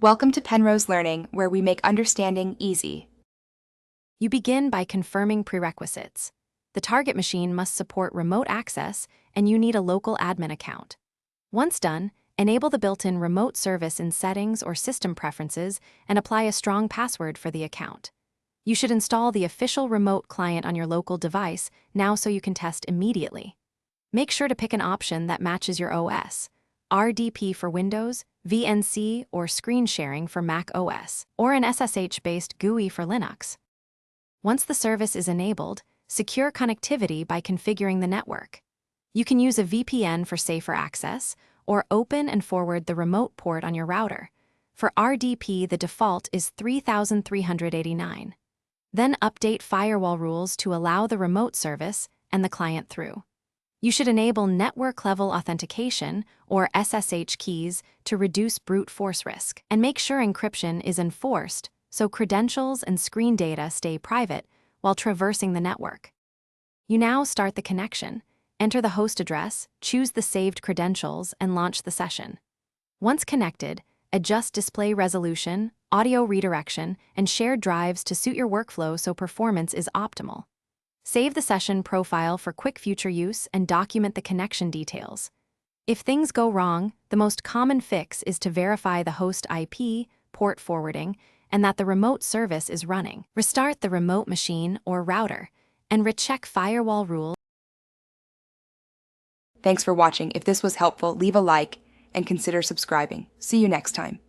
Welcome to Penrose Learning, where we make understanding easy. You begin by confirming prerequisites. The target machine must support remote access, and you need a local admin account. Once done, enable the built-in remote service in Settings or System Preferences and apply a strong password for the account. You should install the official remote client on your local device now so you can test immediately. Make sure to pick an option that matches your OS. RDP for Windows, VNC or screen sharing for Mac OS, or an SSH-based GUI for Linux. Once the service is enabled, secure connectivity by configuring the network. You can use a VPN for safer access, or open and forward the remote port on your router. For RDP, the default is 3389. Then update firewall rules to allow the remote service and the client through. You should enable network-level authentication, or SSH keys, to reduce brute force risk, and make sure encryption is enforced so credentials and screen data stay private while traversing the network. You now start the connection, enter the host address, choose the saved credentials, and launch the session. Once connected, adjust display resolution, audio redirection, and shared drives to suit your workflow so performance is optimal. Save the session profile for quick future use and document the connection details. If things go wrong, the most common fix is to verify the host IP, port forwarding, and that the remote service is running. Restart the remote machine or router, and recheck firewall rules. Thanks for watching. If this was helpful, leave a like and consider subscribing. See you next time.